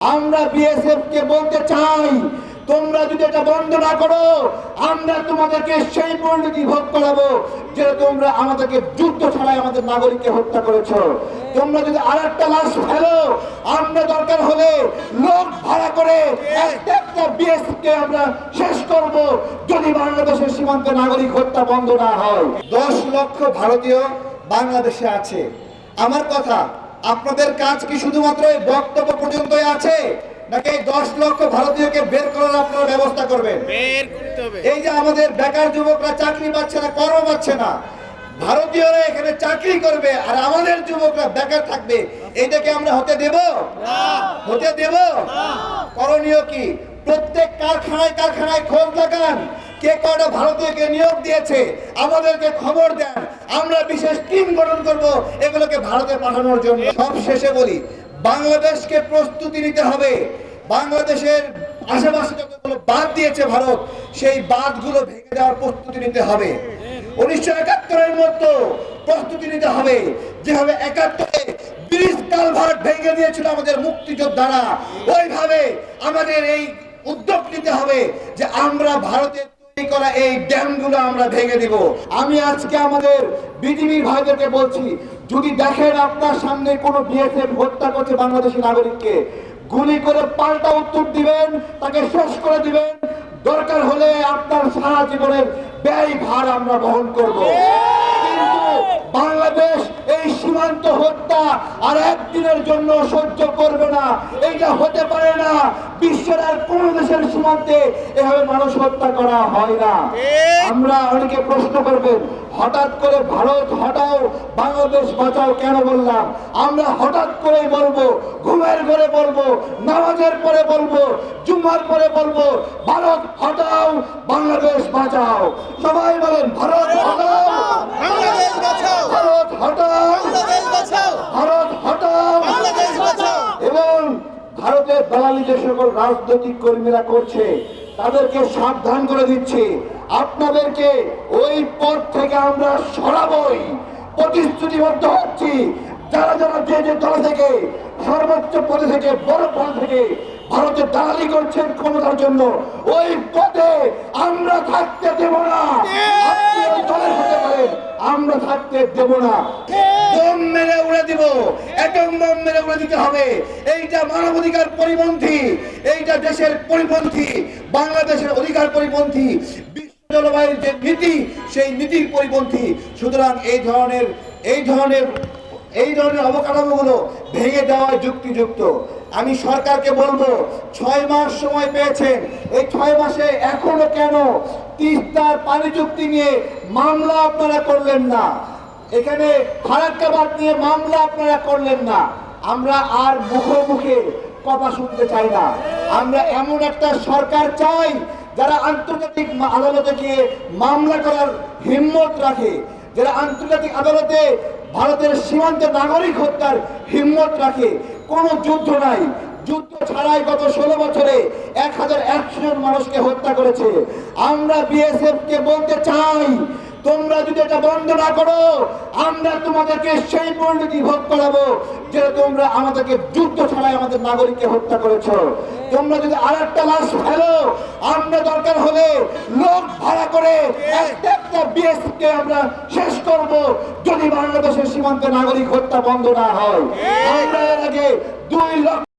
আমরা বিএসএফ কে বলতে চাই, তোমরা যদি এটা বন্ধ না করো, আমরা তোমাদেরকে সেই পরিণতি ভোগ করাবো যে তোমরা আমাদেরকে যুদ্ধ ছাড়াই আমাদের নাগরিককে হত্যা করেছো। তোমরা যদি আরেকটা লাশ ফেলো, আমরা দরকার হলে লোক ভাড়া করে একটা বিএসএফ কে আমরা শেষ করব যদি বাংলাদেশের সীমান্তে নাগরিক হত্যা বন্ধ না হয়। 10 লক্ষ ভারতীয় বাংলাদেশে আছে। আমার কথা, আপনাদের কাজ কি শুধুমাত্র এই বক্তব্য পর্যন্তই আছে, নাকি 10 লক্ষ ভারতীয়কে বের করার আপনারা ব্যবস্থা করবেন? বের করতে হবে। এই যে আমাদের বেকার যুবকরা চাকরি পাচ্ছে না, কর্ম পাচ্ছে না, ভারতীয়রা এখানে চাকরি করবে আর আমাদের যুবকরা বেকার থাকবে, এইটাকে আমরা হতে দেব? হতে দেব? করণীয় কি? প্রত্যেক কারখানায় খোঁজ লাগান, কে কয়টা ভারতীয়কে নিয়োগ দিয়েছে আমাদেরকে খবর দেন, আমরা বিশেষ টিম গঠন করব এগুলোকে ভারতে পাঠানোর জন্য। সব শেষে বলি, বাংলাদেশকে প্রস্তুতি নিতে হবে। বাংলাদেশের আশেপাশে যতগুলো বাঁধ দিয়েছে ভারত, সেই বাঁধগুলো ভেঙে দেওয়ার প্রস্তুতি নিতে হবে। 1971-এর মতো প্রস্তুতি নিতে হবে, যেভাবে 71-এ ব্রিজ কালভার্ট ভেঙে দিয়েছিল আমাদের মুক্তিযোদ্ধারা, ওইভাবে আমাদের এই উদ্যোগ নিতে হবে যে আমরা ভারতের তৈরি করা এই ড্যামগুলো আমরা ভেঙে দিব। আমি আজকে আমাদের বিজিবির ভাইদেরকে বলছি, যদি দেখেন আপনার সামনে কোনো বিএসএফ হত্যা করছে বাংলাদেশি নাগরিককে, গুলি করে পাল্টা উত্তর দিবেন, তাকে শেষ করে দিবেন। দরকার হলে আপনার সারা জীবনের ব্যয় ভার আমরা বহন করব। কিন্তু বাংলাদেশ এই সীমান্ত হত্যা আর একদিনের জন্য সহ্য করবে না। এইটা হতে পারে না। বিশ্বের আর কোন দেশের সীমান্তে এভাবে মানুষ হত্যা করা হয় না। আমরা অনেকে প্রশ্ন করবেন, হঠাৎ করে ভারত হটাও বাংলাদেশ বাঁচাও কেন বললাম? আমরা হঠাৎ করেই বলবো, ঘুমের ঘরে বলবো, নামাজের পরে বলবো, জুমার পরে বলবো, ভারত হটাও বাংলাদেশ বাঁচাও। সবাই বলেন, ভারত হটাও বাংলাদেশ বাঁচাও, ভারত হটাও বাংলাদেশ বাঁচাও, ভারত হটাও বাংলাদেশ বাঁচাও। এবং ভারতের দালালি যে সকল রাজনৈতিক কর্মীরা করছে তাদেরকে সাবধান করে দিচ্ছে, আপনাদেরকে ওই পদ থেকে আমরা সরাবই, প্রতিশ্রুতিবদ্ধ হচ্ছি। যারা যারা যে দল থেকে, সর্বোচ্চ পদে থেকে, বড় পদ থেকে ভারতের দালালি করছেন ক্ষমতার জন্য, ওই পদে আমরা থাকতে দেব না। আপনি ওই দলের হতে পারেন, আমরা থাকতে দেব না। বোম মেরে উড়ে দিব, অ্যাটম বোম মেরে উড়ে দিতে হবে। এইটা মানবাধিকার পরিপন্থী, এইটা দেশের পরিপন্থী, বাংলাদেশের অধিকার পরিপন্থী, বিশ্ব জলবায়ুর যে নীতি সেই নীতির পরিপন্থী। সুতরাং এই ধরনের অবকাঠামোগুলো ভেঙে দেওয়া যুক্তিযুক্ত। আমি সরকারকে বলবো, 6 মাস সময় পেয়েছেন, এই 6 মাসে এখনো কেন তিস্তার পানি চুক্তি নিয়ে মামলা আপনারা করলেন না? এখানে ফারাক্কাবাদ নিয়ে মামলা আপনারা করলেন না? আমরা আর মুখে কথা শুনতে চাই না। আমরা এমন একটা সরকার চাই যারা আন্তর্জাতিক আদালতে গিয়ে মামলা করার হিম্মত রাখে, যারা আন্তর্জাতিক আদালতে ভারতের সীমান্তে নাগরিক হত্যার হিম্মত রাখে। কোনো যুদ্ধ নাই, যুদ্ধ ছাড়াই গত 16 বছরে 1100 জন মানুষকে হত্যা করেছে। আমরা বিএসএফ কে বলতে চাই, তোমরা যদি এটা বন্ধ না করো, আমরা তোমাদেরকে সেই পরিণতি ভোগ করাবো যে তোমরা আমাদেরকে যুদ্ধ ছাড়াই আমাদের নাগরিককে হত্যা করেছো। তোমরা যদি আরেকটা লাশ ফেলো, আমরা দরকার হলে লোক ভাড়া করে একটা বিএসএফ কে আমরা শেষ করব যদি বাংলাদেশের সীমান্তে নাগরিক হত্যা বন্ধ না হয়। আমরা এর আগে 2 লক্ষ